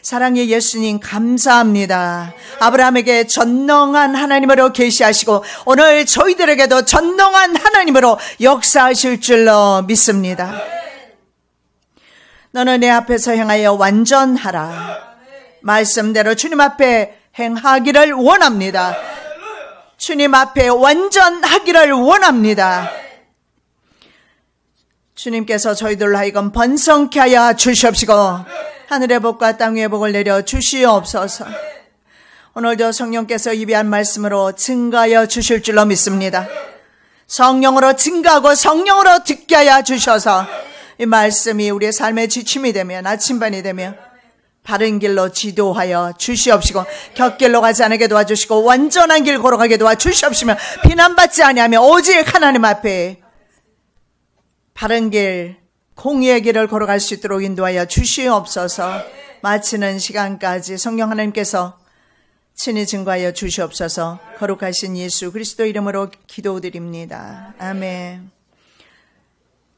사랑의 예수님 감사합니다. 아브라함에게 전능한 하나님으로 계시하시고 오늘 저희들에게도 전능한 하나님으로 역사하실 줄로 믿습니다. 너는 내 앞에서 행하여 완전하라. 말씀대로 주님 앞에 행하기를 원합니다. 주님 앞에 완전하기를 원합니다. 주님께서 저희들로 하여금 번성케 하여 주시옵시고 하늘의 복과 땅 위의 복을 내려 주시옵소서. 오늘도 성령께서 예비한 말씀으로 증가하여 주실 줄로 믿습니다. 성령으로 증가하고 성령으로 듣게 하여 주셔서 이 말씀이 우리의 삶의 지침이 되며 나침반이 되며 바른 길로 지도하여 주시옵시고 곁길로 가지 않게 도와주시고 완전한 길 걸어가게 도와주시옵시며 비난받지 아니하며 오직 하나님 앞에 바른 길 공의의 길을 걸어갈 수 있도록 인도하여 주시옵소서. 마치는 시간까지 성령 하나님께서 친히 증거하여 주시옵소서. 거룩하신 예수 그리스도 이름으로 기도드립니다. 아멘.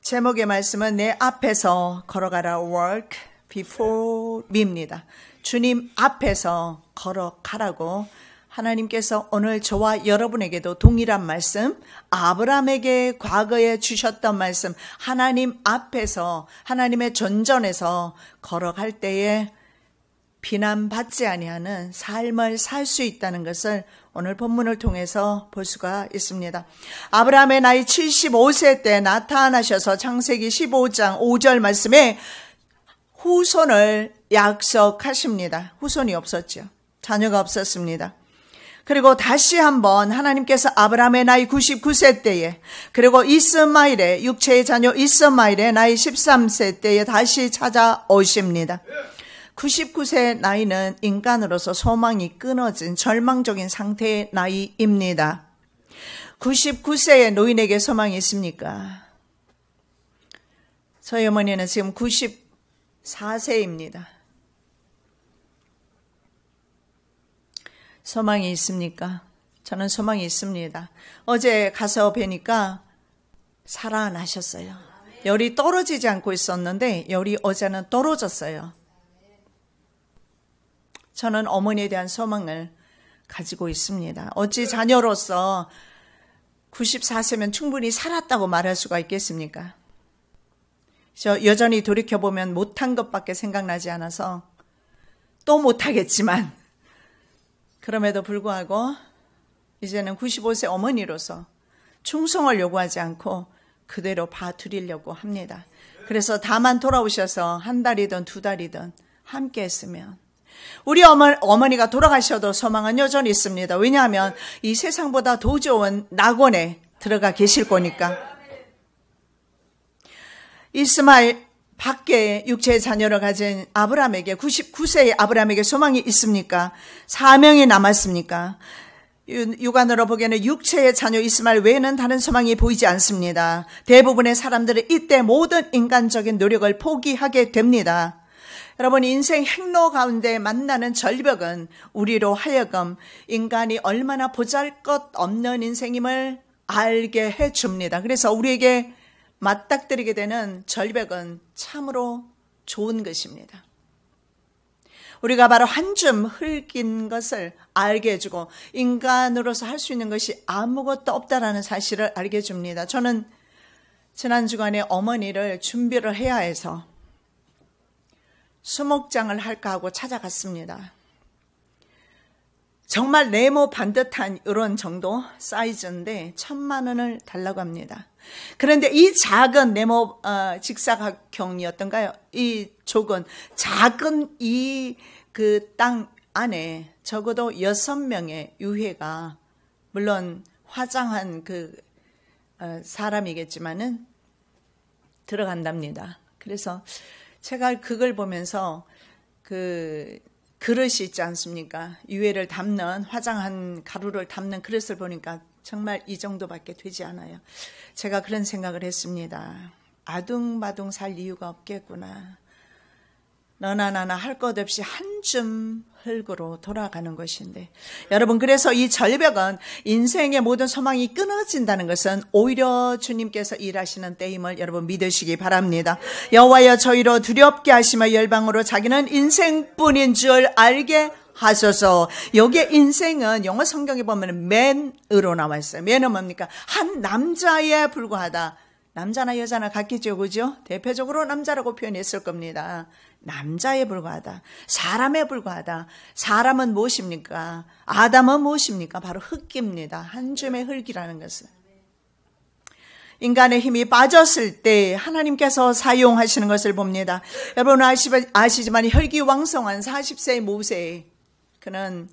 제목의 말씀은 내 앞에서 걸어가라. Walk before me입니다. 주님 앞에서 걸어가라고 하나님께서 오늘 저와 여러분에게도 동일한 말씀, 아브라함에게 과거에 주셨던 말씀, 하나님 앞에서 하나님의 전전에서 걸어갈 때에 비난받지 아니하는 삶을 살 수 있다는 것을 오늘 본문을 통해서 볼 수가 있습니다. 아브라함의 나이 75세 때 나타나셔서 창세기 15장 5절 말씀에 후손을 약속하십니다. 후손이 없었죠. 자녀가 없었습니다. 그리고 다시 한번 하나님께서 아브라함의 나이 99세 때에 그리고 이스마엘의 육체의 자녀 이스마엘의 나이 13세 때에 다시 찾아오십니다. 99세 나이는 인간으로서 소망이 끊어진 절망적인 상태의 나이입니다. 99세의 노인에게 소망이 있습니까? 저희 어머니는 지금 94세입니다. 소망이 있습니까? 저는 소망이 있습니다. 어제 가서 뵈니까 살아나셨어요. 열이 떨어지지 않고 있었는데 열이 어제는 떨어졌어요. 저는 어머니에 대한 소망을 가지고 있습니다. 어찌 자녀로서 94세면 충분히 살았다고 말할 수가 있겠습니까? 저 여전히 돌이켜보면 못한 것밖에 생각나지 않아서 또 못하겠지만 그럼에도 불구하고 이제는 95세 어머니로서 충성을 요구하지 않고 그대로 봐드리려고 합니다. 그래서 다만 돌아오셔서 한 달이든 두 달이든 함께 했으면 우리 어머니가 돌아가셔도 소망은 여전히 있습니다. 왜냐하면 이 세상보다 더 좋은 낙원에 들어가 계실 거니까. 이스마엘 밖에 육체의 자녀를 가진 아브라함에게 99세의 아브라함에게 소망이 있습니까? 사명이 남았습니까? 육안으로 보기에는 육체의 자녀 이스마엘 외에는 다른 소망이 보이지 않습니다. 대부분의 사람들은 이때 모든 인간적인 노력을 포기하게 됩니다. 여러분, 인생 행로 가운데 만나는 절벽은 우리로 하여금 인간이 얼마나 보잘것없는 인생임을 알게 해줍니다. 그래서 우리에게 맞닥뜨리게 되는 절벽은 참으로 좋은 것입니다. 우리가 바로 한 줌 흙인 것을 알게 해주고 인간으로서 할 수 있는 것이 아무것도 없다라는 사실을 알게 해줍니다. 저는 지난 주간에 어머니를 준비를 해야 해서 수목장을 할까 하고 찾아갔습니다. 정말 네모 반듯한 이런 정도 사이즈인데 1,000만 원을 달라고 합니다. 그런데 이 작은 네모 직사각형이었던가요? 이 족은 작은 이 그 땅 안에 적어도 6명의 유해가, 물론 화장한 그 사람이겠지만은 들어간답니다. 그래서 제가 그걸 보면서 그 그릇이 있지 않습니까? 유해를 담는, 화장한 가루를 담는 그릇을 보니까 정말 이 정도밖에 되지 않아요. 제가 그런 생각을 했습니다. 아둥바둥 살 이유가 없겠구나. 너나 나나 할 것 없이 한 줌 흙으로 돌아가는 것인데, 여러분, 그래서 이 절벽은 인생의 모든 소망이 끊어진다는 것은 오히려 주님께서 일하시는 때임을 여러분 믿으시기 바랍니다. 여호와여 저희로 두렵게 하시며 열방으로 자기는 인생뿐인 줄 알게 하소서. 여기에 인생은 영어 성경에 보면 man으로 나와 있어요. man은 뭡니까? 한 남자에 불과하다. 남자나 여자나 같겠죠, 그죠? 대표적으로 남자라고 표현했을 겁니다. 남자에 불과하다. 사람에 불과하다. 사람은 무엇입니까? 아담은 무엇입니까? 바로 흙입니다. 한 줌의 흙이라는 것은. 인간의 힘이 빠졌을 때 하나님께서 사용하시는 것을 봅니다. 여러분 아시지만 혈기왕성한 40세의 모세, 그는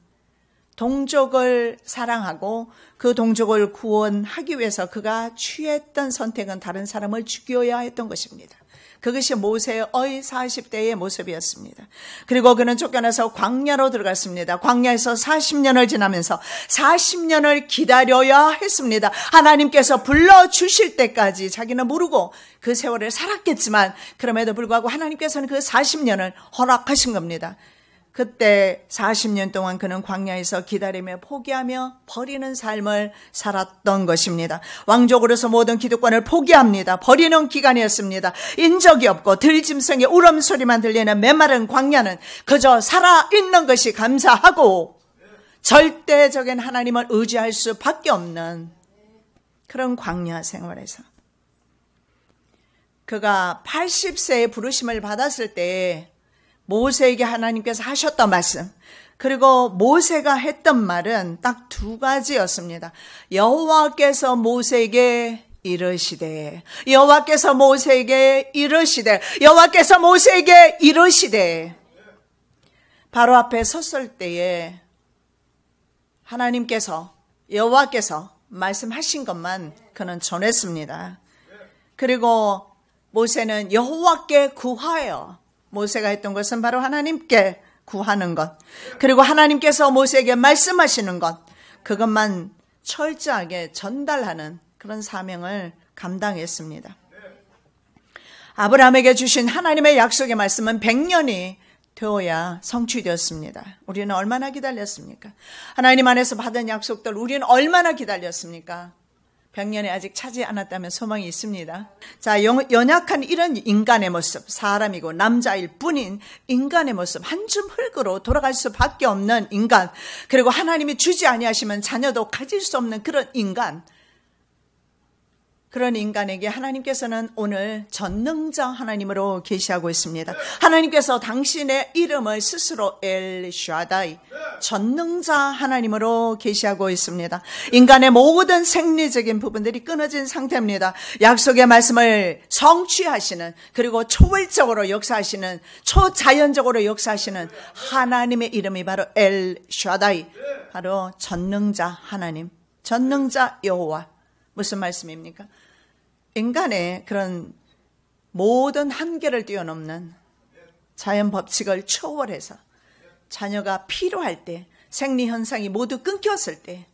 동족을 사랑하고 그 동족을 구원하기 위해서 그가 취했던 선택은 다른 사람을 죽여야 했던 것입니다. 그것이 모세의 40대의 모습이었습니다. 그리고 그는 쫓겨나서 광야로 들어갔습니다. 광야에서 40년을 지나면서 40년을 기다려야 했습니다. 하나님께서 불러주실 때까지 자기는 모르고 그 세월을 살았겠지만 그럼에도 불구하고 하나님께서는 그 40년을 허락하신 겁니다. 그때 40년 동안 그는 광야에서 기다리며 포기하며 버리는 삶을 살았던 것입니다. 왕족으로서 모든 기득권을 포기합니다. 버리는 기간이었습니다. 인적이 없고 들짐승의 울음소리만 들리는 메마른 광야는 그저 살아있는 것이 감사하고 절대적인 하나님을 의지할 수밖에 없는 그런 광야 생활에서 그가 80세의 부르심을 받았을 때 모세에게 하나님께서 하셨던 말씀, 그리고 모세가 했던 말은 딱 두 가지였습니다. 여호와께서 모세에게 이르시되, 여호와께서 모세에게 이르시되, 여호와께서 모세에게 이르시되. 바로 앞에 섰을 때에 하나님께서, 여호와께서 말씀하신 것만 그는 전했습니다. 그리고 모세는 여호와께 구하여, 모세가 했던 것은 바로 하나님께 구하는 것, 그리고 하나님께서 모세에게 말씀하시는 것, 그것만 철저하게 전달하는 그런 사명을 감당했습니다. 아브라함에게 주신 하나님의 약속의 말씀은 100년이 되어야 성취되었습니다. 우리는 얼마나 기다렸습니까? 하나님 안에서 받은 약속들 우리는 얼마나 기다렸습니까? 100년이 아직 차지 않았다면 소망이 있습니다. 자, 연약한 이런 인간의 모습, 사람이고 남자일 뿐인 인간의 모습, 한 줌 흙으로 돌아갈 수밖에 없는 인간, 그리고 하나님이 주지 아니하시면 자녀도 가질 수 없는 그런 인간, 그런 인간에게 하나님께서는 오늘 전능자 하나님으로 계시하고 있습니다. 하나님께서 당신의 이름을 스스로 엘샤다이, 전능자 하나님으로 계시하고 있습니다. 인간의 모든 생리적인 부분들이 끊어진 상태입니다. 약속의 말씀을 성취하시는, 그리고 초월적으로 역사하시는, 초자연적으로 역사하시는 하나님의 이름이 바로 엘샤다이, 바로 전능자 하나님, 전능자 여호와. 무슨 말씀입니까? 인간의 그런 모든 한계를 뛰어넘는 자연 법칙을 초월해서 자녀가 필요할 때, 생리 현상이 모두 끊겼을 때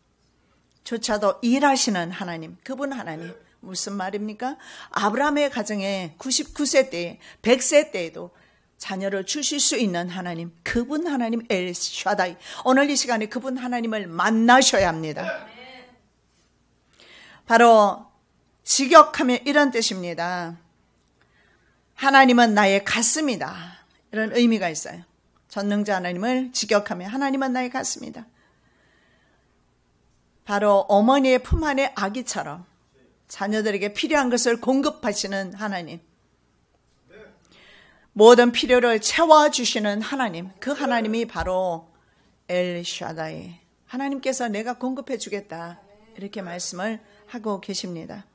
조차도 일하시는 하나님, 그분 하나님. 무슨 말입니까? 아브라함의 가정에 99세 때, 100세 때에도 자녀를 주실 수 있는 하나님, 그분 하나님 엘샤다이. 오늘 이 시간에 그분 하나님을 만나셔야 합니다. 바로 직역하면 이런 뜻입니다. 하나님은 나의 가슴이다, 이런 의미가 있어요. 전능자 하나님을 직역하면 하나님은 나의 가슴이다. 바로 어머니의 품 안의 아기처럼 자녀들에게 필요한 것을 공급하시는 하나님, 모든 필요를 채워주시는 하나님, 그 하나님이 바로 엘샤다이, 하나님께서 내가 공급해 주겠다, 이렇게 말씀을 하고 계십니다.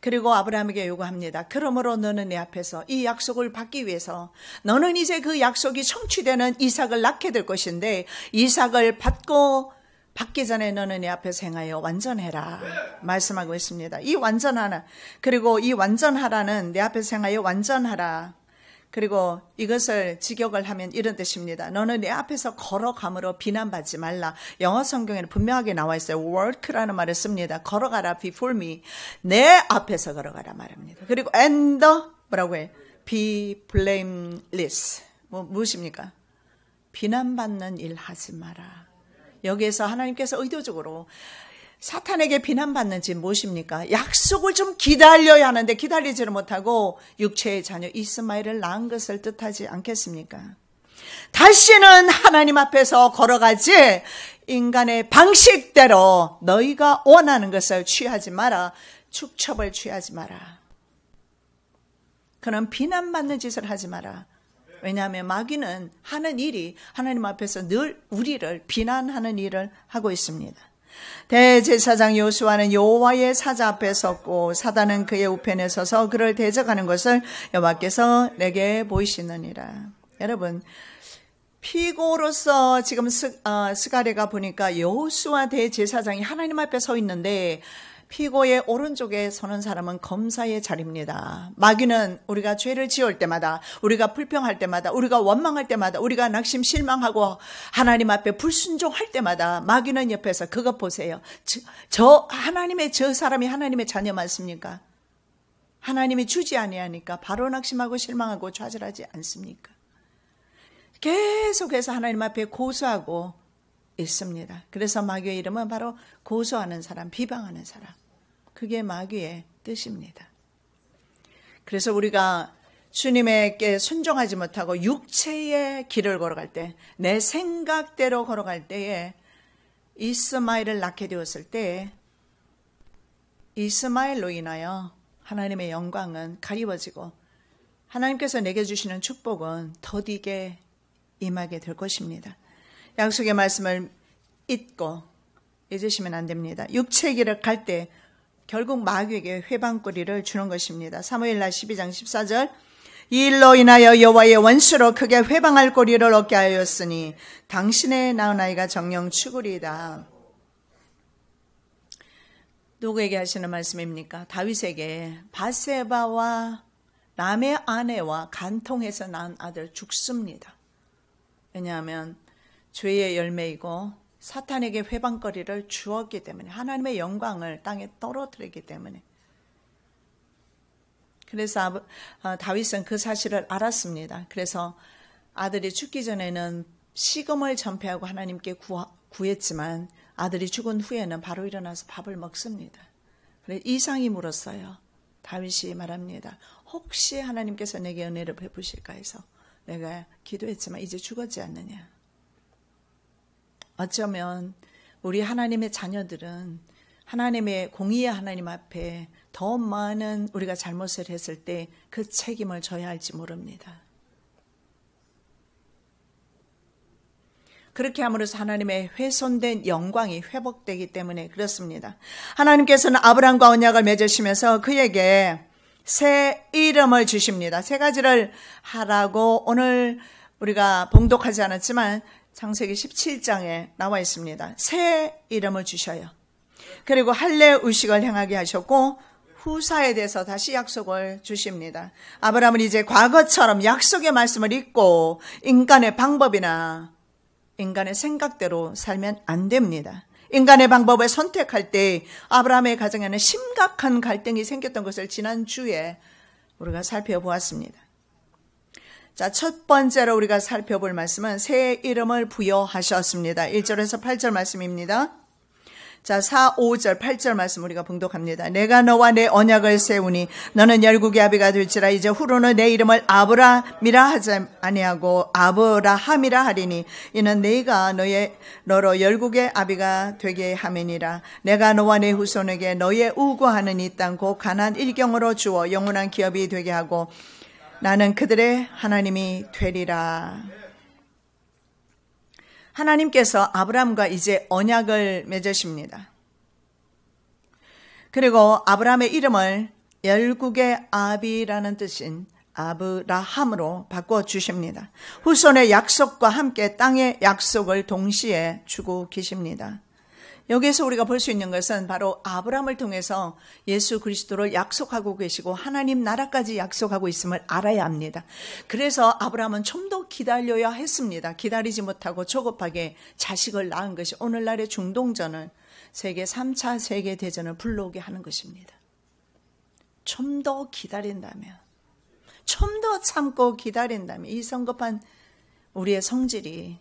그리고 아브라함에게 요구합니다. 그러므로 너는 내 앞에서 이 약속을 받기 위해서, 너는 이제 그 약속이 성취되는 이삭을 낳게 될 것인데, 이삭을 받기 전에 너는 내 앞에서 행하여 완전해라 말씀하고 있습니다. 이 완전하라, 그리고 이 완전하라는 내 앞에서 행하여 완전하라, 그리고 이것을 직역을 하면 이런 뜻입니다. 너는 내 앞에서 걸어감으로 비난받지 말라. 영어 성경에는 분명하게 나와 있어요. walk라는 말을 씁니다. 걸어가라, before me. 내 앞에서 걸어가라 말합니다. 그리고 and 뭐라고 해요? be blameless. 무엇입니까? 비난받는 일 하지 마라. 여기에서 하나님께서 의도적으로 사탄에게 비난받는지 무엇입니까? 약속을 좀 기다려야 하는데 기다리지를 못하고 육체의 자녀 이스마엘을 낳은 것을 뜻하지 않겠습니까? 다시는 하나님 앞에서 걸어가지 인간의 방식대로 너희가 원하는 것을 취하지 마라. 축첩을 취하지 마라. 그런 비난받는 짓을 하지 마라. 왜냐하면 마귀는 하는 일이 하나님 앞에서 늘 우리를 비난하는 일을 하고 있습니다. 대제사장 요수아는 여호와의 사자 앞에 섰고 사단은 그의 우편에 서서 그를 대적하는 것을 여호와께서 내게 보이시느니라. 여러분, 피고로서 지금 스가랴가 보니까 여호수아 대제사장이 하나님 앞에 서 있는데 피고의 오른쪽에 서는 사람은 검사의 자리입니다. 마귀는 우리가 죄를 지을 때마다, 우리가 불평할 때마다, 우리가 원망할 때마다, 우리가 낙심 실망하고 하나님 앞에 불순종할 때마다 마귀는 옆에서 그것 보세요. 저 사람이 하나님의 자녀 맞습니까? 하나님이 주지 아니하니까 바로 낙심하고 실망하고 좌절하지 않습니까? 계속해서 하나님 앞에 고소하고 있습니다. 그래서 마귀의 이름은 바로 고소하는 사람, 비방하는 사람. 그게 마귀의 뜻입니다. 그래서 우리가 주님에게 순종하지 못하고 육체의 길을 걸어갈 때, 내 생각대로 걸어갈 때에 이스마엘을 낳게 되었을 때 이스마엘로 인하여 하나님의 영광은 가리워지고 하나님께서 내게 주시는 축복은 더디게 임하게 될 것입니다. 약속의 말씀을 잊고 잊으시면 안 됩니다. 육체의 길을 갈 때 결국 마귀에게 회방거리를 주는 것입니다. 사무엘하 12장 14절 이 일로 인하여 여호와의 원수로 크게 회방할 거리를 얻게 하였으니 당신의 낳은 아이가 정령 죽으리이다. 누구에게 하시는 말씀입니까? 다윗에게 밧세바와 남의 아내와 간통해서 낳은 아들 죽습니다. 왜냐하면 죄의 열매이고 사탄에게 회방거리를 주었기 때문에, 하나님의 영광을 땅에 떨어뜨리기 때문에. 그래서 다윗은 그 사실을 알았습니다. 그래서 아들이 죽기 전에는 시금을 전폐하고 하나님께 구했지만 아들이 죽은 후에는 바로 일어나서 밥을 먹습니다. 그래서 이상이 물었어요. 다윗이 말합니다. 혹시 하나님께서 내게 은혜를 베푸실까 해서 내가 기도했지만 이제 죽었지 않느냐. 어쩌면 우리 하나님의 자녀들은 하나님의 공의의 하나님 앞에 더 많은 우리가 잘못을 했을 때 그 책임을 져야 할지 모릅니다. 그렇게 함으로써 하나님의 훼손된 영광이 회복되기 때문에 그렇습니다. 하나님께서는 아브라함과 언약을 맺으시면서 그에게 새 이름을 주십니다. 세 가지를 하라고 오늘 우리가 봉독하지 않았지만 창세기 17장에 나와 있습니다. 새 이름을 주셔요. 그리고 할례 의식을 행하게 하셨고 후사에 대해서 다시 약속을 주십니다. 아브라함은 이제 과거처럼 약속의 말씀을 잊고 인간의 방법이나 인간의 생각대로 살면 안 됩니다. 인간의 방법을 선택할 때 아브라함의 가정에는 심각한 갈등이 생겼던 것을 지난주에 우리가 살펴보았습니다. 자, 첫 번째로 우리가 살펴볼 말씀은 새 이름을 부여하셨습니다. 1절에서 8절 말씀입니다. 자, 4, 5절, 8절 말씀 우리가 봉독합니다. 내가 너와 내 언약을 세우니 너는 열국의 아비가 될지라. 이제 후로는 내 이름을 아브라함이라 하지 아니하고 아브라함이라 하리니 이는 내가 너로 열국의 아비가 되게 함이니라. 내가 너와 내 후손에게 너의 우고하는 이 땅 곧 가나안 일경으로 주어 영원한 기업이 되게 하고 나는 그들의 하나님이 되리라. 하나님께서 아브라함과 이제 언약을 맺으십니다. 그리고 아브라함의 이름을 열국의 아비라는 뜻인 아브라함으로 바꿔주십니다. 후손의 약속과 함께 땅의 약속을 동시에 주고 계십니다. 여기에서 우리가 볼 수 있는 것은 바로 아브라함을 통해서 예수 그리스도를 약속하고 계시고 하나님 나라까지 약속하고 있음을 알아야 합니다. 그래서 아브라함은 좀 더 기다려야 했습니다. 기다리지 못하고 조급하게 자식을 낳은 것이 오늘날의 중동전을 세계 3차 세계대전을 불러오게 하는 것입니다. 좀 더 기다린다면, 좀 더 참고 기다린다면 이 성급한 우리의 성격이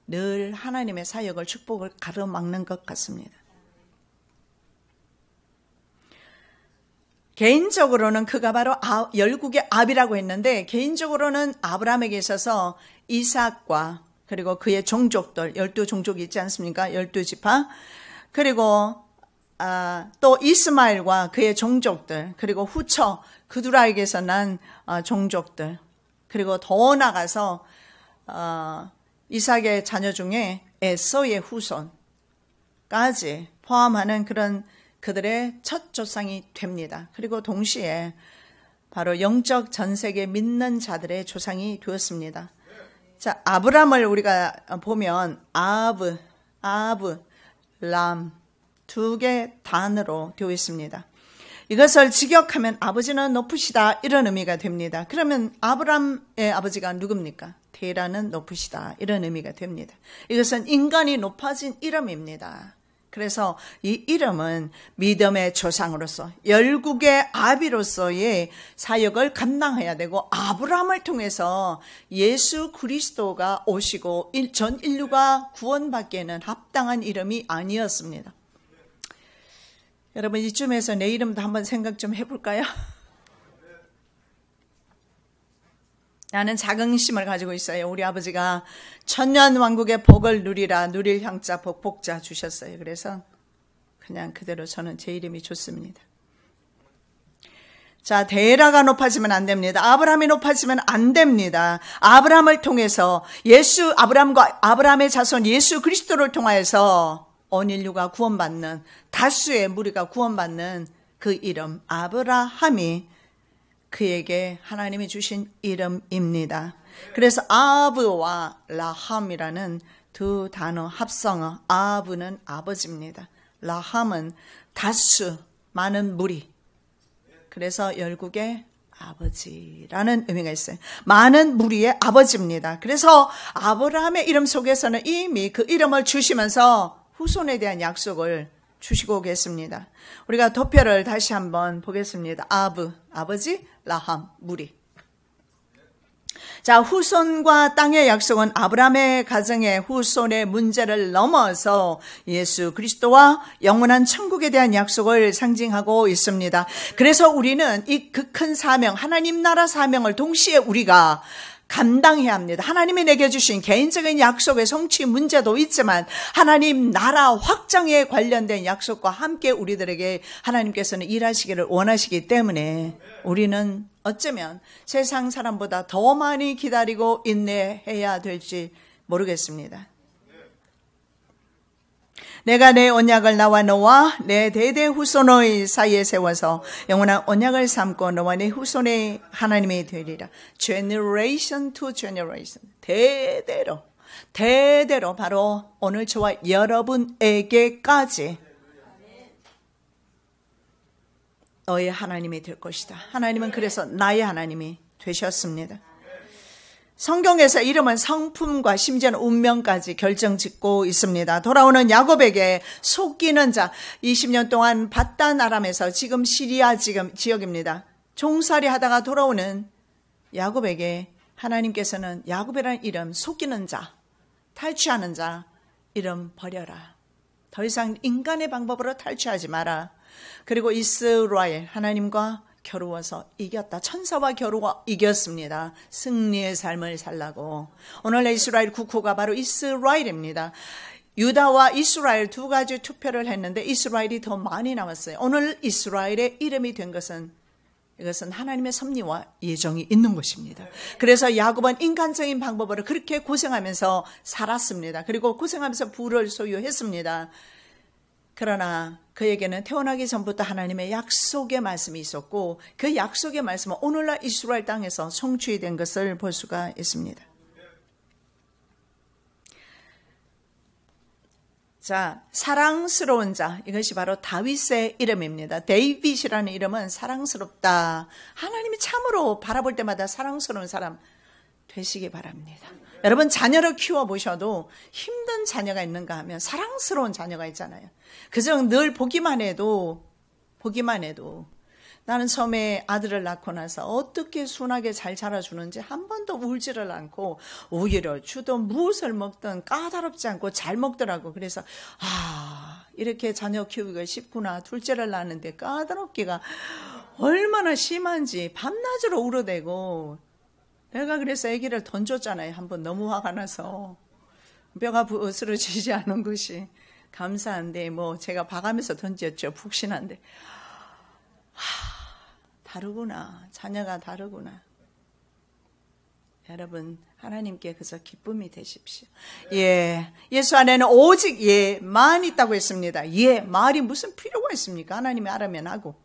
늘 하나님의 사역을, 축복을 가로막는 것 같습니다. 개인적으로는 그가 바로 열국의 압이라고 했는데, 개인적으로는 아브라함에게 있어서 이삭과 그리고 그의 종족들, 12종족이 있지 않습니까? 12지파. 그리고 또 이스마엘과 그의 종족들, 그리고 후처 그두라에게서 난 종족들, 그리고 더 나가서 이삭의 자녀 중에 에서의 후손까지 포함하는 그런 그들의 첫 조상이 됩니다. 그리고 동시에 바로 영적 전 세계 믿는 자들의 조상이 되었습니다. 자, 아브람을 우리가 보면 람 두 개 단어로 되어 있습니다. 이것을 직역하면 아버지는 높으시다, 이런 의미가 됩니다. 그러면 아브람의 아버지가 누굽니까? 테라는 높으시다, 이런 의미가 됩니다. 이것은 인간이 높아진 이름입니다. 그래서 이 이름은 믿음의 조상으로서, 열국의 아비로서의 사역을 감당해야 되고, 아브라함을 통해서 예수 그리스도가 오시고 전 인류가 구원받기에는 합당한 이름이 아니었습니다. 여러분, 이쯤에서 내 이름도 한번 생각 좀 해볼까요? 나는 자긍심을 가지고 있어요. 우리 아버지가 천년왕국의 복을 누릴 향자 복복자 주셨어요. 그래서 그냥 그대로 저는 제 이름이 좋습니다. 자, 데라가 높아지면 안 됩니다. 아브라함이 높아지면 안 됩니다. 아브라함을 통해서 아브라함과 아브라함의 자손 예수 그리스도를 통하여서 온 인류가 구원받는, 다수의 무리가 구원받는 그 이름, 아브라함이 그에게 하나님이 주신 이름입니다. 그래서 아브와 라함이라는 두 단어 합성어, 아브는 아버지입니다. 라함은 다수, 많은 무리. 그래서 열국의 아버지라는 의미가 있어요. 많은 무리의 아버지입니다. 그래서 아브라함의 이름 속에서는 이미 그 이름을 주시면서 후손에 대한 약속을 주시고 계십니다. 우리가 도표를 다시 한번 보겠습니다. 아버지, 라함, 무리. 자, 후손과 땅의 약속은 아브라함의 가정의 후손의 문제를 넘어서 예수 그리스도와 영원한 천국에 대한 약속을 상징하고 있습니다. 그래서 우리는 이 그 큰 사명, 하나님 나라 사명을 동시에 우리가 감당해야 합니다. 하나님이 내게 주신 개인적인 약속의 성취 문제도 있지만 하나님 나라 확장에 관련된 약속과 함께 우리들에게 하나님께서는 일하시기를 원하시기 때문에 우리는 어쩌면 세상 사람보다 더 많이 기다리고 인내해야 될지 모르겠습니다. 내가 내 언약을 나와 너와 내 대대 후손의 사이에 세워서 영원한 언약을 삼고 너와 내 후손의 하나님이 되리라. Generation to generation. 대대로 바로 오늘 저와 여러분에게까지 너의 하나님이 될 것이다. 하나님은 그래서 나의 하나님이 되셨습니다. 성경에서 이름은 성품과 심지어는 운명까지 결정짓고 있습니다. 돌아오는 야곱에게 속이는 자, 20년 동안 바단 아람에서 지금 시리아 지역입니다. 종살이 하다가 돌아오는 야곱에게 하나님께서는 야곱이라는 이름, 속이는 자, 탈취하는 자, 이름 버려라. 더 이상 인간의 방법으로 탈취하지 마라. 그리고 이스라엘, 하나님과 겨루어서 이겼다. 천사와 겨루어 이겼습니다. 승리의 삶을 살라고. 오늘 이스라엘 국호가 바로 이스라엘입니다. 유다와 이스라엘 두 가지 투표를 했는데 이스라엘이 더 많이 나왔어요. 오늘 이스라엘의 이름이 된 것은 이것은 하나님의 섭리와 예정이 있는 것입니다. 그래서 야곱은 인간적인 방법으로 그렇게 고생하면서 살았습니다. 그리고 고생하면서 부를 소유했습니다. 그러나 그에게는 태어나기 전부터 하나님의 약속의 말씀이 있었고 그 약속의 말씀은 오늘날 이스라엘 땅에서 성취된 것을 볼 수가 있습니다. 자, 사랑스러운 자, 이것이 바로 다윗의 이름입니다. 데이빗이라는 이름은 사랑스럽다. 하나님이 참으로 바라볼 때마다 사랑스러운 사람 되시기 바랍니다. 여러분 자녀를 키워보셔도 힘든 자녀가 있는가 하면 사랑스러운 자녀가 있잖아요. 그저 늘 보기만 해도 나는 처음에 아들을 낳고 나서 어떻게 순하게 잘 자라주는지 한 번도 울지를 않고 오히려 주던 무엇을 먹든 까다롭지 않고 잘 먹더라고. 그래서 이렇게 자녀 키우기가 쉽구나. 둘째를 낳았는데 까다롭기가 얼마나 심한지 밤낮으로 울어대고, 내가 그래서 아기를 던졌잖아요. 한번 너무 화가 나서. 뼈가 부스러지지 않은 것이 감사한데 제가 봐가면서 던졌죠. 푹신한데. 다르구나. 자녀가 다르구나. 여러분, 하나님께 그저 기쁨이 되십시오. 예수 안에는 오직 예만 있다고 했습니다. 말이 무슨 필요가 있습니까? 하나님이 알아면 하고.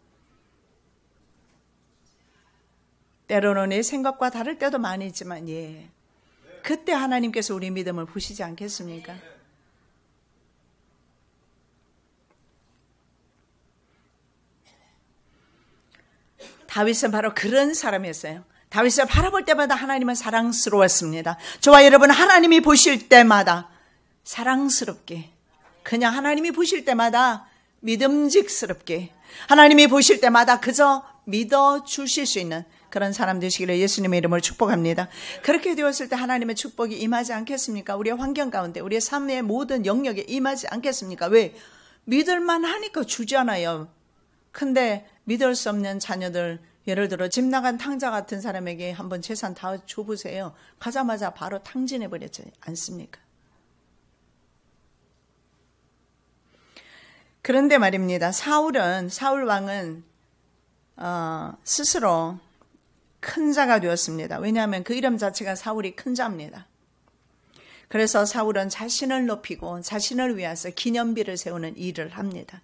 때로는 내 생각과 다를 때도 많이 있지만 그때 하나님께서 우리 믿음을 보시지 않겠습니까? 다윗은 바로 그런 사람이었어요. 다윗을 바라볼 때마다 하나님은 사랑스러웠습니다. 저와 여러분, 하나님이 보실 때마다 사랑스럽게, 그냥 하나님이 보실 때마다 믿음직스럽게, 하나님이 보실 때마다 그저 믿어주실 수 있는 그런 사람 되시기를 예수님의 이름으로 축복합니다. 그렇게 되었을 때 하나님의 축복이 임하지 않겠습니까? 우리의 환경 가운데, 우리의 삶의 모든 영역에 임하지 않겠습니까? 왜? 믿을만 하니까 주잖아요. 근데 믿을 수 없는 자녀들, 예를 들어 집 나간 탕자 같은 사람에게 한번 재산 다 줘보세요. 가자마자 바로 탕진해버렸지 않습니까? 그런데 말입니다. 사울 왕은 스스로 큰 자가 되었습니다. 왜냐하면 그 이름 자체가 사울이 큰 자입니다. 그래서 사울은 자신을 높이고 자신을 위해서 기념비를 세우는 일을 합니다.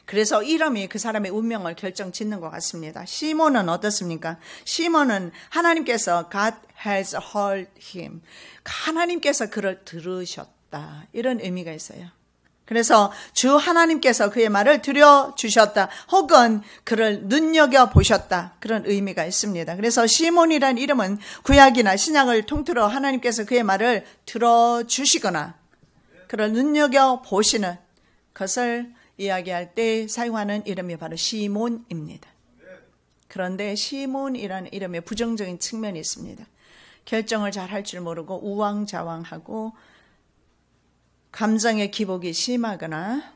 그래서 이름이 그 사람의 운명을 결정짓는 것 같습니다. 시몬은 어떻습니까? 시몬은 하나님께서 God has heard him. 하나님께서 그를 들으셨다. 이런 의미가 있어요. 그래서 주 하나님께서 그의 말을 들여주셨다. 혹은 그를 눈여겨보셨다. 그런 의미가 있습니다. 그래서 시몬이란 이름은 구약이나 신약을 통틀어 하나님께서 그의 말을 들어주시거나 그를 눈여겨보시는 것을 이야기할 때 사용하는 이름이 바로 시몬입니다. 그런데 시몬이라는 이름에 부정적인 측면이 있습니다. 결정을 잘 할 줄 모르고 우왕좌왕하고 감정의 기복이 심하거나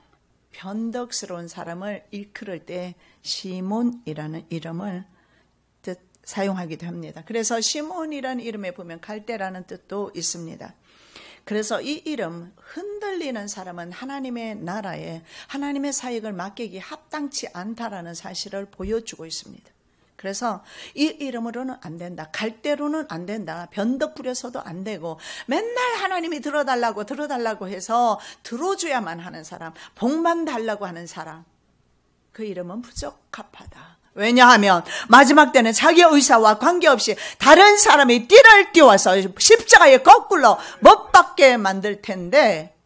변덕스러운 사람을 일컬을 때 시몬이라는 이름을 사용하기도 합니다. 그래서 시몬이라는 이름에 보면 갈대라는 뜻도 있습니다. 그래서 이 이름, 흔들리는 사람은 하나님의 나라에 하나님의 사역을 맡기기 합당치 않다라는 사실을 보여주고 있습니다. 그래서 이 이름으로는 안 된다. 갈대로는 안 된다. 변덕 부려서도 안 되고 맨날 하나님이 들어달라고 해서 들어줘야만 하는 사람, 복만 달라고 하는 사람, 그 이름은 부적합하다. 왜냐하면 마지막 때는 자기 의사와 관계없이 다른 사람이 띠를 띄워서 십자가에 거꾸로 못 박게 만들 텐데,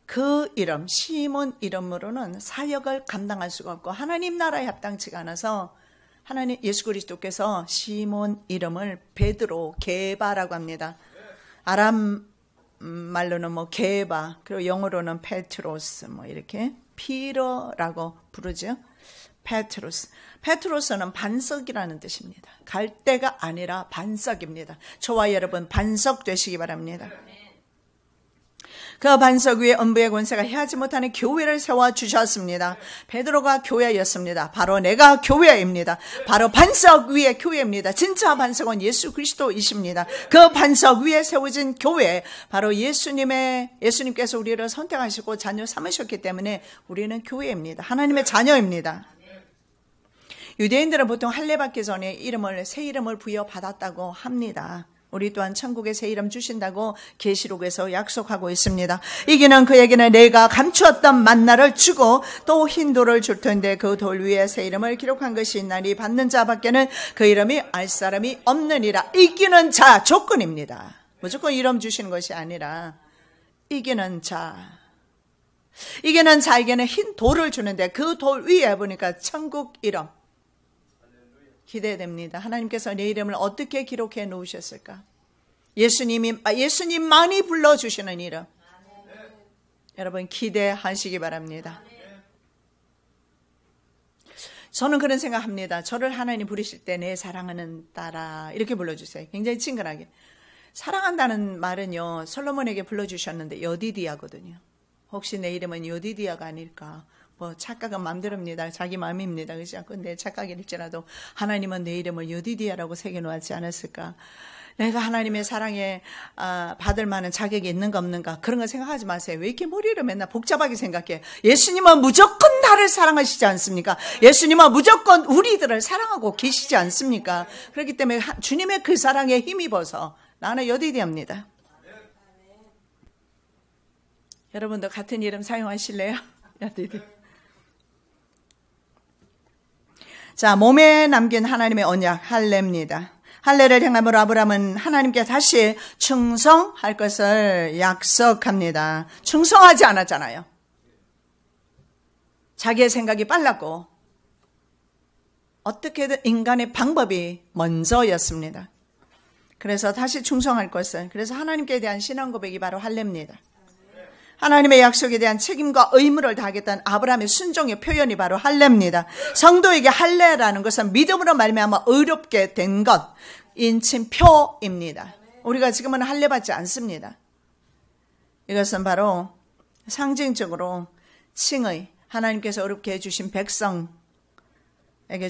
그 이름, 시몬 이름으로는 사역을 감당할 수가 없고 하나님 나라에 합당치가 않아서 하나님 예수 그리스도께서 시몬 이름을 베드로, 게바라고 합니다. 아람 말로는 게바, 그리고 영어로는 페트로스, 이렇게 피러라고 부르죠. 페트로스는 반석이라는 뜻입니다. 갈대가 아니라 반석입니다. 저와 여러분 반석 되시기 바랍니다. 그 반석 위에 음부의 권세가 해하지 못하는 교회를 세워주셨습니다. 베드로가 교회였습니다. 바로 내가 교회입니다. 바로 반석 위에 교회입니다. 진짜 반석은 예수 그리스도이십니다. 그 반석 위에 세워진 교회, 바로 예수님께서 우리를 선택하시고 자녀 삼으셨기 때문에 우리는 교회입니다. 하나님의 자녀입니다. 유대인들은 보통 할례 받기 전에 새 이름을 부여받았다고 합니다. 우리 또한 천국에 새 이름 주신다고 계시록에서 약속하고 있습니다. 이기는 그에게는 내가 감추었던 만나를 주고 또 흰 돌을 줄 텐데 그 돌 위에 새 이름을 기록한 것이 있나니 받는 자밖에는 그 이름이 알 사람이 없느니라. 이기는 자 조건입니다. 무조건 이름 주시는 것이 아니라 이기는 자에게는 흰 돌을 주는데 그 돌 위에 보니까 천국 이름. 기대됩니다. 하나님께서 내 이름을 어떻게 기록해 놓으셨을까? 예수님만이 불러주시는 이름. 여러분 기대하시기 바랍니다. 저는 그런 생각합니다. 저를 하나님 부르실 때 내 사랑하는 딸아 이렇게 불러주세요. 굉장히 친근하게. 사랑한다는 말은요, 솔로몬에게 불러주셨는데 여디디아거든요. 혹시 내 이름은 여디디아가 아닐까? 뭐 착각은 마음대로입니다. 자기 마음입니다. 그렇지 않고 내 착각일지라도 하나님은 내 이름을 여디디아라고 새겨놓았지 않았을까? 내가 하나님의 사랑에 받을 만한 자격이 있는가 없는가 그런 거 생각하지 마세요. 왜 이렇게 머리를 맨날 복잡하게 생각해? 예수님은 무조건 나를 사랑하시지 않습니까? 예수님은 무조건 우리들을 사랑하고 계시지 않습니까? 그렇기 때문에 주님의 그 사랑에 힘입어서 나는 여디디아입니다. 여러분도 같은 이름 사용하실래요? 여디디. 자, 몸에 남긴 하나님의 언약 할례입니다. 할례를 행함으로 아브라함은 하나님께 다시 충성할 것을 약속합니다. 충성하지 않았잖아요. 자기의 생각이 빨랐고 어떻게든 인간의 방법이 먼저였습니다. 그래서 다시 충성할 것을, 그래서 하나님께 대한 신앙 고백이 바로 할례입니다. 하나님의 약속에 대한 책임과 의무를 다하겠다는 아브라함의 순종의 표현이 바로 할례입니다. 성도에게 할례라는 것은 믿음으로 말미암아 의롭게 된 것, 인침표입니다. 우리가 지금은 할례 받지 않습니다. 이것은 바로 상징적으로 칭의, 하나님께서 의롭게 해주신 백성에게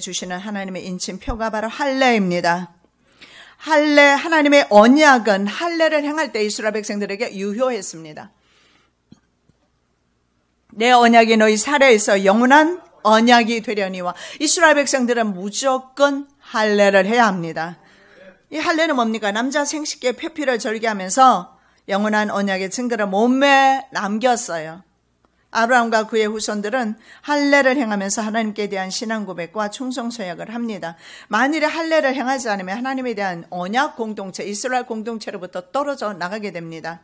주시는 하나님의 인침표가 바로 할례입니다. 할례, 하나님의 언약은 할례를 행할 때 이스라엘 백성들에게 유효했습니다. 내 언약이 너희 살에서 영원한 언약이 되려니와 이스라엘 백성들은 무조건 할례를 해야 합니다. 이 할례는 뭡니까? 남자 생식기의 표피를 절개하면서 영원한 언약의 증거를 몸에 남겼어요. 아브라함과 그의 후손들은 할례를 행하면서 하나님께 대한 신앙 고백과 충성 서약을 합니다. 만일에 할례를 행하지 않으면 하나님에 대한 언약 공동체, 이스라엘 공동체로부터 떨어져 나가게 됩니다.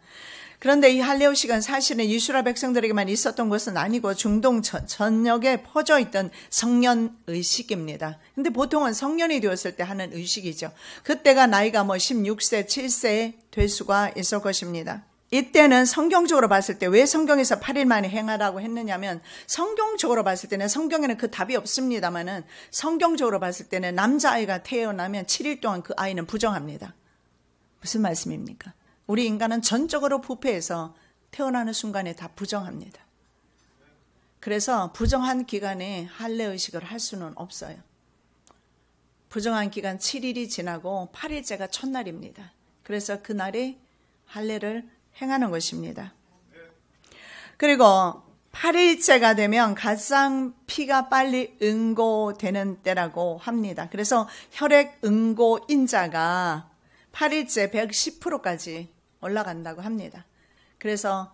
그런데 이 할례의식은 사실은 이스라엘 백성들에게만 있었던 것은 아니고 중동 전역에 퍼져 있던 성년 의식입니다. 근데 보통은 성년이 되었을 때 하는 의식이죠. 그때가 나이가 16세, 7세 될 수가 있을 것입니다. 이때는 성경적으로 봤을 때 왜 성경에서 8일 만에 행하라고 했느냐면, 성경적으로 봤을 때는, 성경에는 그 답이 없습니다만은 성경적으로 봤을 때는 남자아이가 태어나면 7일 동안 그 아이는 부정합니다. 무슨 말씀입니까? 우리 인간은 전적으로 부패해서 태어나는 순간에 다 부정합니다. 그래서 부정한 기간에 할례의식을 할 수는 없어요. 부정한 기간 7일이 지나고 8일째가 첫날입니다. 그래서 그날에 할례를 행하는 것입니다. 그리고 8일째가 되면 가장 피가 빨리 응고되는 때라고 합니다. 그래서 혈액 응고 인자가 8일째 110%까지 올라간다고 합니다. 그래서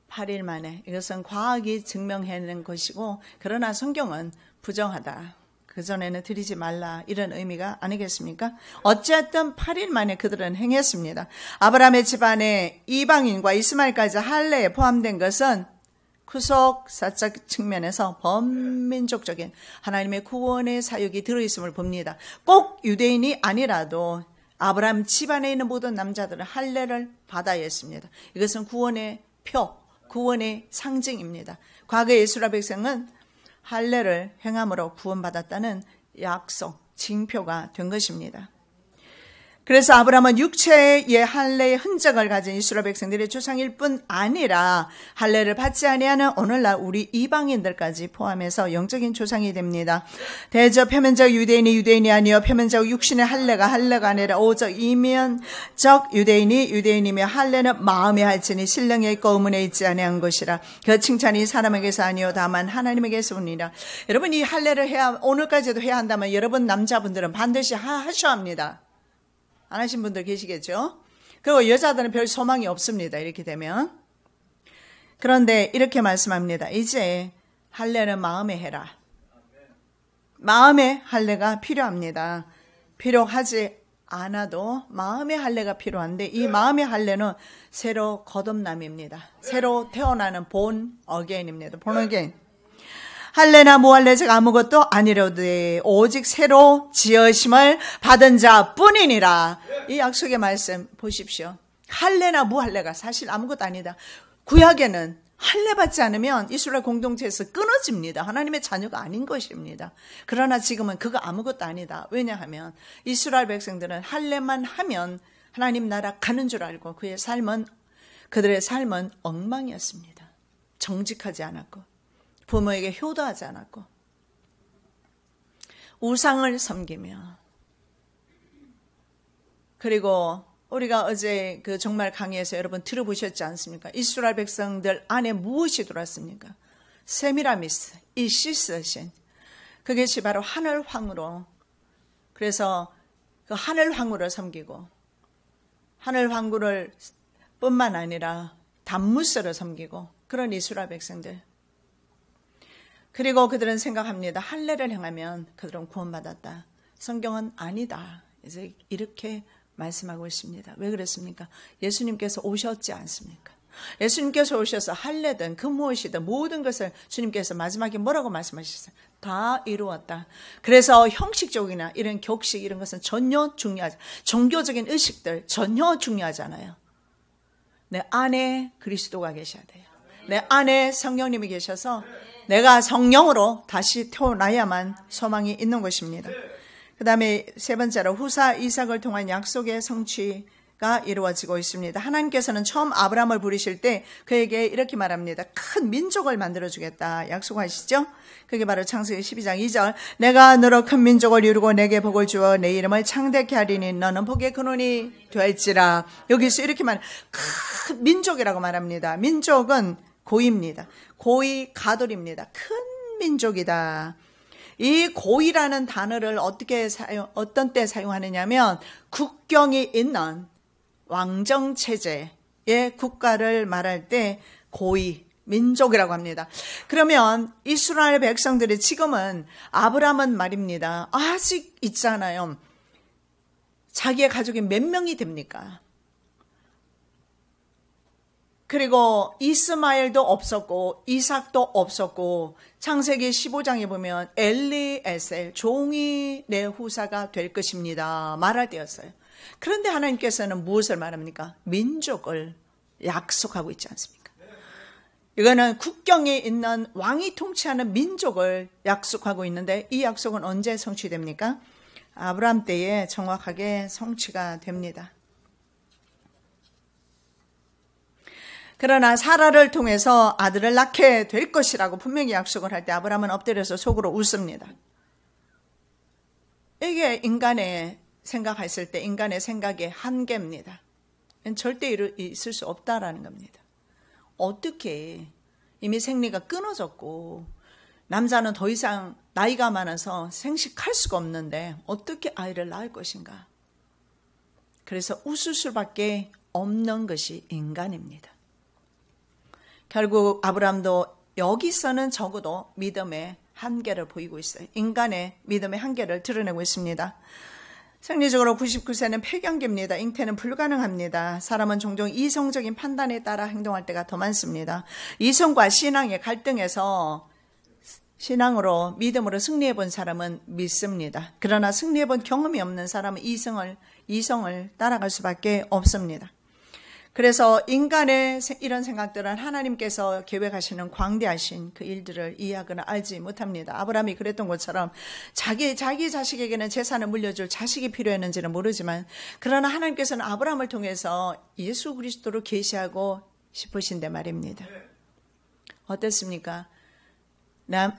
8일 만에, 이것은 과학이 증명해낸 것이고, 그러나 성경은 부정하다, 그전에는 드리지 말라, 이런 의미가 아니겠습니까? 어쨌든 8일 만에 그들은 행했습니다. 아브라함의 집안에 이방인과 이스마엘까지 할례에 포함된 것은 구속사적 측면에서 범민족적인 하나님의 구원의 사역이 들어있음을 봅니다. 꼭 유대인이 아니라도 아브라함 집안에 있는 모든 남자들은 할례를 받아야 했습니다. 이것은 구원의 표, 구원의 상징입니다. 과거의 이스라엘 백성은 할례를 행함으로 구원받았다는 약속, 징표가 된 것입니다. 그래서 아브라함은 육체의 할례의 흔적을 가진 이스라엘 백성들의 조상일 뿐 아니라 할례를 받지 아니하는 오늘날 우리 이방인들까지 포함해서 영적인 조상이 됩니다. 대저 표면적 유대인이 아니요 표면적 육신의 할례가 아니라 오적 이면적 유대인이며 할례는 마음에 할지니 신령에 있고 의문에 있지 아니한 것이라. 그 칭찬이 사람에게서 아니요 다만 하나님에게서 오니라. 여러분, 이 할례를 해야, 오늘까지도 해야 한다면 여러분 남자분들은 반드시 하셔야 합니다. 안 하신 분들 계시겠죠? 그리고 여자들은 별 소망이 없습니다. 이렇게 되면. 그런데 이렇게 말씀합니다. 이제 할례는 마음에 해라. 마음의 할례가 필요합니다. 필요하지 않아도 마음의 할례가 필요한데, 이 마음의 할례는 새로 거듭남입니다. 새로 태어나는 본 어게인입니다. 본 어게인. 할례나 무할례적 아무것도 아니로되 오직 새로 지으심을 받은 자뿐이니라. 이 약속의 말씀 보십시오. 할례나 무할례가 사실 아무것도 아니다. 구약에는 할례 받지 않으면 이스라엘 공동체에서 끊어집니다. 하나님의 자녀가 아닌 것입니다. 그러나 지금은 그거 아무것도 아니다. 왜냐하면 이스라엘 백성들은 할례만 하면 하나님 나라 가는 줄 알고 그들의 삶은 엉망이었습니다. 정직하지 않았고 부모에게 효도하지 않았고 우상을 섬기며, 그리고 우리가 어제 그 종말 강의에서 여러분 들어보셨지 않습니까? 이스라엘 백성들 안에 무엇이 들어왔습니까? 세미라미스, 이시스 신, 그것이 바로 하늘 황후로, 그래서 그 하늘 황후를 섬기고 하늘 황후를 뿐만 아니라 담무스를 섬기고 그런 이스라엘 백성들. 그리고 그들은 생각합니다. 할례를 행하면 그들은 구원받았다. 성경은 아니다. 이제 이렇게 말씀하고 있습니다. 왜 그렇습니까? 예수님께서 오셨지 않습니까? 예수님께서 오셔서 할례든 그 무엇이든 모든 것을 주님께서 마지막에 뭐라고 말씀하셨어요? 다 이루었다. 그래서 형식적이나 이런 격식 이런 것은 전혀 중요하지, 종교적인 의식들 전혀 중요하지 않아요. 내 안에 그리스도가 계셔야 돼요. 내 안에 성령님이 계셔서 내가 성령으로 다시 태어나야만 소망이 있는 것입니다. 그 다음에 세 번째로 후사 이삭을 통한 약속의 성취가 이루어지고 있습니다. 하나님께서는 처음 아브라함을 부르실 때 그에게 이렇게 말합니다. 큰 민족을 만들어주겠다 약속하시죠? 그게 바로 창세기 12장 2절. 내가 너로 큰 민족을 이루고 내게 복을 주어 내 이름을 창대케 하리니 너는 복의 근원이 될지라. 여기서 이렇게 큰 민족이라고 말합니다. 민족은 고입니다. 고이 가돌입니다. 큰 민족이다. 이 고이라는 단어를 어떤 때 사용하느냐면 국경이 있는 왕정체제의 국가를 말할 때 고이, 민족이라고 합니다. 그러면 이스라엘 백성들이 지금은 아브라함은 말입니다. 아직 있잖아요. 자기의 가족이 몇 명이 됩니까? 그리고 이스마엘도 없었고 이삭도 없었고 창세기 15장에 보면 엘리에셀 종이 내 후사가 될 것입니다 말할 때였어요. 그런데 하나님께서는 무엇을 말합니까? 민족을 약속하고 있지 않습니까? 이거는 국경에 있는 왕이 통치하는 민족을 약속하고 있는데 이 약속은 언제 성취됩니까? 아브라함 때에 정확하게 성취가 됩니다. 그러나 사라를 통해서 아들을 낳게 될 것이라고 분명히 약속을 할 때 아브라함은 엎드려서 속으로 웃습니다. 이게 인간의 생각했을 때 인간의 생각의 한계입니다. 절대 있을 수 없다라는 겁니다. 어떻게 이미 생리가 끊어졌고 남자는 더 이상 나이가 많아서 생식할 수가 없는데 어떻게 아이를 낳을 것인가? 그래서 웃을 수밖에 없는 것이 인간입니다. 결국 아브라함도 여기서는 적어도 믿음의 한계를 보이고 있어요. 인간의 믿음의 한계를 드러내고 있습니다. 생리적으로 99세는 폐경기입니다. 잉태는 불가능합니다. 사람은 종종 이성적인 판단에 따라 행동할 때가 더 많습니다. 이성과 신앙의 갈등에서 신앙으로 믿음으로 승리해 본 사람은 믿습니다. 그러나 승리해 본 경험이 없는 사람은 이성을 따라갈 수밖에 없습니다. 그래서 인간의 이런 생각들은 하나님께서 계획하시는 광대하신 그 일들을 이해하거나 알지 못합니다. 아브라함이 그랬던 것처럼 자기 자식에게는 재산을 물려줄 자식이 필요했는지는 모르지만 그러나 하나님께서는 아브라함을 통해서 예수 그리스도를 계시하고 싶으신데 말입니다. 어땠습니까?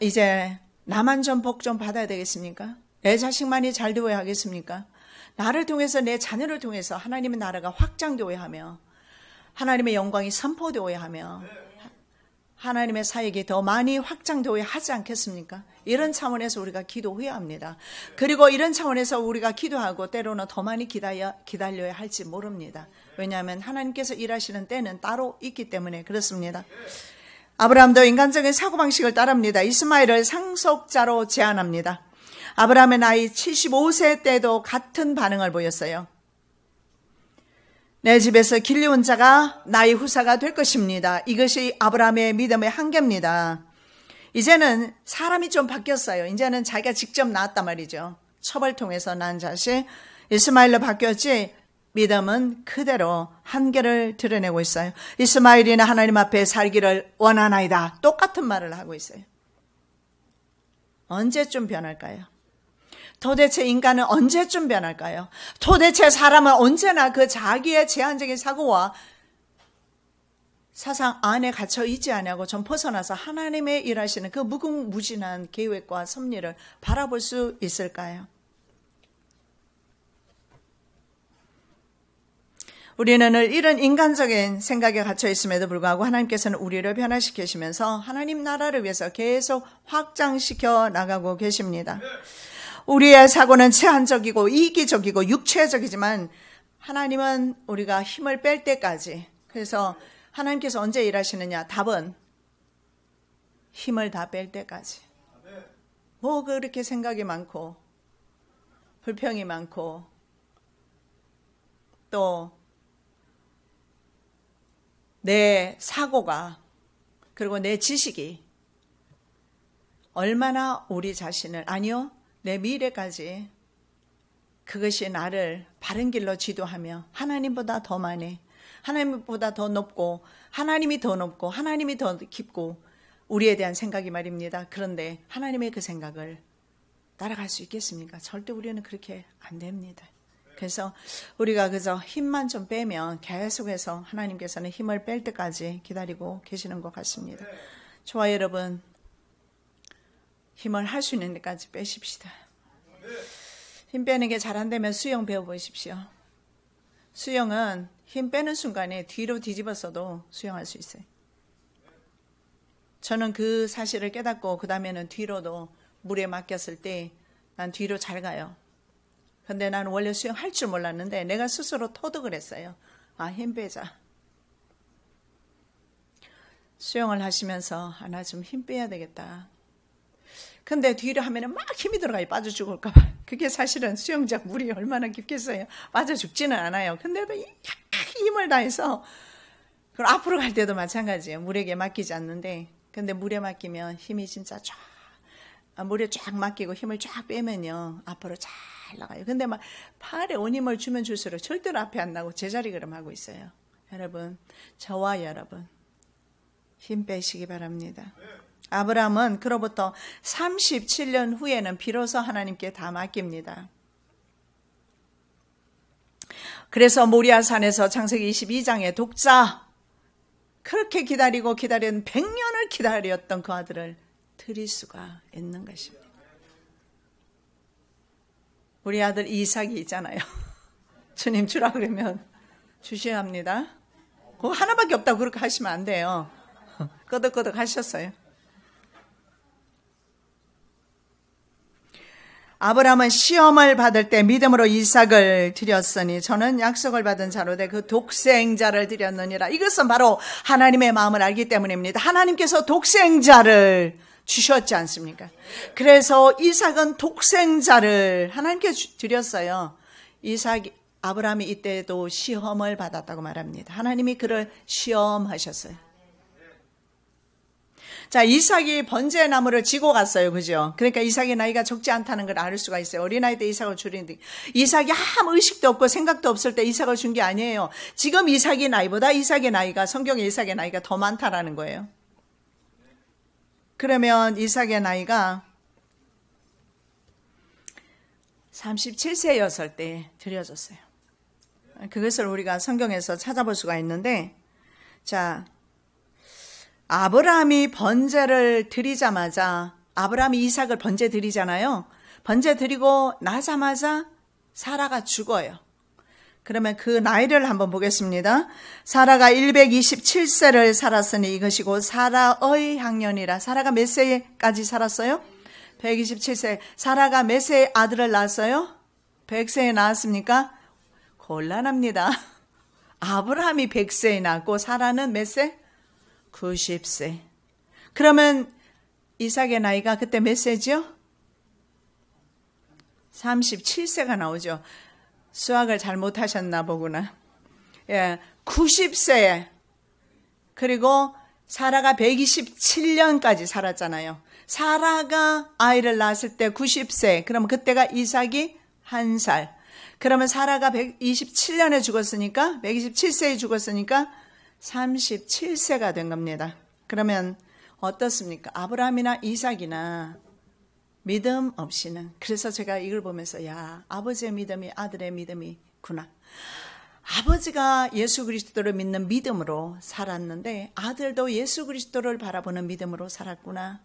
이제 나만 좀 복 좀 받아야 되겠습니까? 내 자식만이 잘 되어야 하겠습니까? 나를 통해서 내 자녀를 통해서 하나님의 나라가 확장되어야 하며 하나님의 영광이 선포되어야 하며 하나님의 사역이 더 많이 확장되어야 하지 않겠습니까? 이런 차원에서 우리가 기도해야 합니다. 그리고 이런 차원에서 우리가 기도하고 때로는 더 많이 기다려야 할지 모릅니다. 왜냐하면 하나님께서 일하시는 때는 따로 있기 때문에 그렇습니다. 아브라함도 인간적인 사고방식을 따릅니다. 이스마엘을 상속자로 제안합니다. 아브라함의 나이 75세 때도 같은 반응을 보였어요. 내 집에서 길리온 자가 나의 후사가 될 것입니다. 이것이 아브라함의 믿음의 한계입니다. 이제는 사람이 좀 바뀌었어요. 이제는 자기가 직접 낳았단 말이죠. 첩을 통해서 낳은 자식 이스마엘로 바뀌었지 믿음은 그대로 한계를 드러내고 있어요. 이스마엘이는 하나님 앞에 살기를 원하나이다. 똑같은 말을 하고 있어요. 언제쯤 변할까요? 도대체 인간은 언제쯤 변할까요? 도대체 사람은 언제나 그 자기의 제한적인 사고와 사상 안에 갇혀 있지 않냐고 좀 벗어나서 하나님의 일하시는 그 무궁무진한 계획과 섭리를 바라볼 수 있을까요? 우리는 늘 이런 인간적인 생각에 갇혀 있음에도 불구하고 하나님께서는 우리를 변화시키시면서 하나님 나라를 위해서 계속 확장시켜 나가고 계십니다. 우리의 사고는 제한적이고 이기적이고 육체적이지만 하나님은 우리가 힘을 뺄 때까지, 그래서 하나님께서 언제 일하시느냐? 답은 힘을 다 뺄 때까지. 뭐 그렇게 생각이 많고 불평이 많고 또 내 사고가 그리고 내 지식이 얼마나 우리 자신을, 아니요, 내 미래까지 그것이 나를 바른 길로 지도하며 하나님보다 더 많이, 하나님보다 더 높고 하나님이 더 높고 하나님이 더 깊고 우리에 대한 생각이 말입니다. 그런데 하나님의 그 생각을 따라갈 수 있겠습니까? 절대 우리는 그렇게 안 됩니다. 그래서 우리가 그저 힘만 좀 빼면 계속해서 하나님께서는 힘을 뺄 때까지 기다리고 계시는 것 같습니다. 저와 여러분, 힘을 할 수 있는 데까지 빼십시다. 힘 빼는 게 잘 안 되면 수영 배워보십시오. 수영은 힘 빼는 순간에 뒤로 뒤집어서도 수영할 수 있어요. 저는 그 사실을 깨닫고 그 다음에는 뒤로도 물에 맡겼을 때 난 뒤로 잘 가요. 근데 나는 원래 수영할 줄 몰랐는데 내가 스스로 토득을 했어요. 아, 힘 빼자. 수영을 하시면서 나 좀 힘 빼야 되겠다. 근데 뒤로 하면은 막 힘이 들어가요. 빠져 죽을까 봐. 그게 사실은 수영장 물이 얼마나 깊겠어요. 빠져 죽지는 않아요. 근데도 힘을 다해서, 그리고 앞으로 갈 때도 마찬가지예요. 물에게 맡기지 않는데, 근데 물에 맡기면 힘이 진짜 물에 쫙 맡기고 힘을 쫙 빼면요, 앞으로 잘 나가요. 근데 막 팔에 온 힘을 주면 줄수록 절대로 앞에 안 나고 제자리 걸음하고 있어요. 여러분, 저와 여러분, 힘 빼시기 바랍니다. 아브라함은 그로부터 37년 후에는 비로소 하나님께 다 맡깁니다. 그래서 모리아산에서 창세기 22장에 독자, 그렇게 기다리던 100년을 기다렸던 그 아들을 드릴 수가 있는 것입니다. 우리 아들 이삭이 있잖아요. 주님 주라 그러면 주셔야 합니다. 그거 하나밖에 없다고 그렇게 하시면 안 돼요. 끄덕끄덕 하셨어요. 아브라함은 시험을 받을 때 믿음으로 이삭을 드렸으니 저는 약속을 받은 자로 돼 그 독생자를 드렸느니라. 이것은 바로 하나님의 마음을 알기 때문입니다. 하나님께서 독생자를 주셨지 않습니까? 그래서 이삭은 독생자를 하나님께 드렸어요. 아브라함이 이때도 시험을 받았다고 말합니다. 하나님이 그를 시험하셨어요. 자, 이삭이 번제의 나무를 지고 갔어요. 그죠? 그러니까 이삭의 나이가 적지 않다는 걸 알 수가 있어요. 어린아이 때 이삭을 줄이는데, 이삭이 아무 의식도 없고 생각도 없을 때 이삭을 준 게 아니에요. 지금 이삭의 나이보다 성경에 이삭의 나이가 더 많다라는 거예요. 그러면 이삭의 나이가 37세였을 때 드려졌어요. 그것을 우리가 성경에서 찾아볼 수가 있는데, 자, 아브라함이 번제를 드리자마자, 아브라함이 이삭을 번제 드리잖아요. 번제 드리고 나자마자 사라가 죽어요. 그러면 그 나이를 한번 보겠습니다. 사라가 127세를 살았으니 이것이고 사라의 향년이라. 사라가 몇 세까지 살았어요? 127세. 사라가 몇 세에 아들을 낳았어요? 100세에 낳았습니까? 곤란합니다. 아브라함이 100세에 낳았고 사라는 몇 세? 90세. 그러면 이삭의 나이가 그때 몇 세죠? 37세가 나오죠. 수학을 잘못하셨나 보구나. 예, 90세. 그리고 사라가 127년까지 살았잖아요. 사라가 아이를 낳았을 때 90세. 그럼 그때가 이삭이 1살. 그러면 사라가 127년에 죽었으니까 127세에 죽었으니까 37세가 된 겁니다. 그러면 어떻습니까? 아브라함이나 이삭이나 믿음 없이는, 그래서 제가 이걸 보면서 야, 아버지의 믿음이 아들의 믿음이구나. 아버지가 예수 그리스도를 믿는 믿음으로 살았는데 아들도 예수 그리스도를 바라보는 믿음으로 살았구나.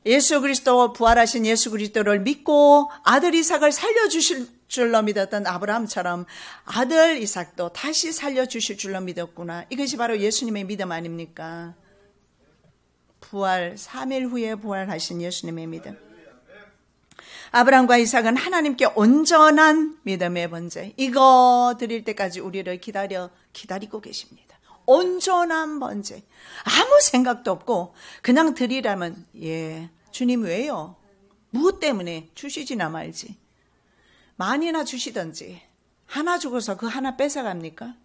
예수 그리스도, 부활하신 예수 그리스도를 믿고 아들 이삭을 살려주실 줄로 믿었던 아브라함처럼 아들 이삭도 다시 살려주실 줄로 믿었구나. 이것이 바로 예수님의 믿음 아닙니까? 부활, 3일 후에 부활하신 예수님의 믿음. 아브라함과 이삭은 하나님께 온전한 믿음의 번제, 이거 드릴 때까지 우리를 기다리고 계십니다. 온전한 번제, 아무 생각도 없고 그냥 드리라면 예, 주님 왜요? 무엇 때문에? 주시지나 말지. 만이나 주시든지 하나 주고서 그 하나 뺏어갑니까?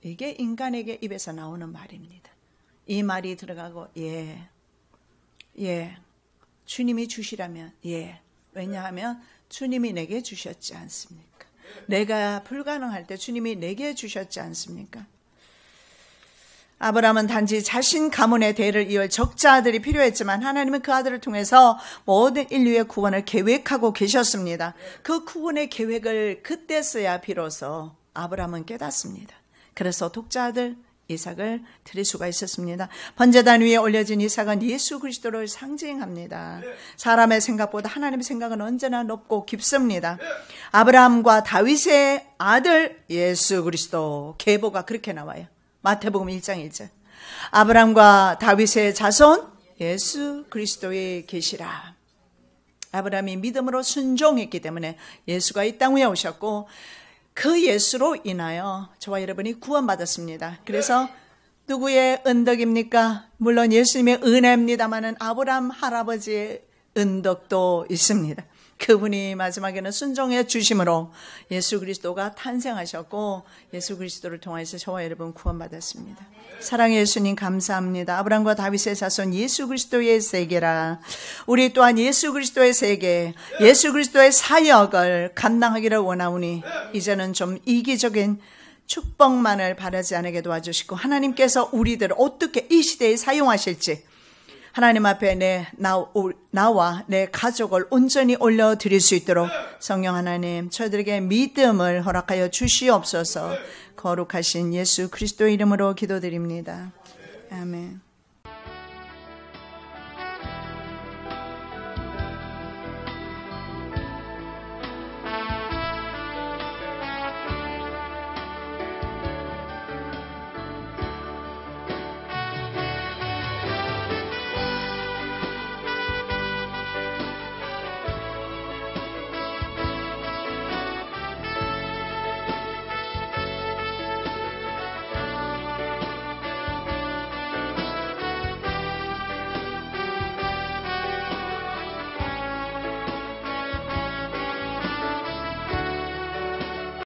이게 인간에게 입에서 나오는 말입니다. 이 말이 들어가고 예, 주님이 주시라면 예. 왜냐하면 주님이 내게 주셨지 않습니까? 내가 불가능할 때 주님이 내게 주셨지 않습니까? 아브라함은 단지 자신 가문의 대를 이을 적자 아들이 필요했지만 하나님은 그 아들을 통해서 모든 인류의 구원을 계획하고 계셨습니다. 그 구원의 계획을 그때서야 비로소 아브라함은 깨닫습니다. 그래서 독자 아들 이삭을 드릴 수가 있었습니다. 번제단 위에 올려진 이삭은 예수 그리스도를 상징합니다. 사람의 생각보다 하나님의 생각은 언제나 높고 깊습니다. 아브라함과 다윗의 아들 예수 그리스도, 계보가 그렇게 나와요. 마태복음 1장 1절. 아브라함과 다윗의 자손 예수 그리스도의 계시라. 아브라함이 믿음으로 순종했기 때문에 예수가 이 땅 위에 오셨고 그 예수로 인하여 저와 여러분이 구원받았습니다. 그래서 누구의 은덕입니까? 물론 예수님의 은혜입니다마는 아브라함 할아버지의 은덕도 있습니다. 그분이 마지막에는 순종해 주심으로 예수 그리스도가 탄생하셨고 예수 그리스도를 통해서 저와 여러분 구원받았습니다. 사랑의 예수님 감사합니다. 아브라함과 다윗의 자손 예수 그리스도의 세계라. 우리 또한 예수 그리스도의 세계, 예수 그리스도의 사역을 감당하기를 원하오니 이제는 좀 이기적인 축복만을 바라지 않게 도와주시고 하나님께서 우리들을 어떻게 이 시대에 사용하실지 하나님 앞에 나와 내 가족을 온전히 올려드릴 수 있도록 성령 하나님 저희들에게 믿음을 허락하여 주시옵소서. 거룩하신 예수 그리스도의 이름으로 기도드립니다. 아멘.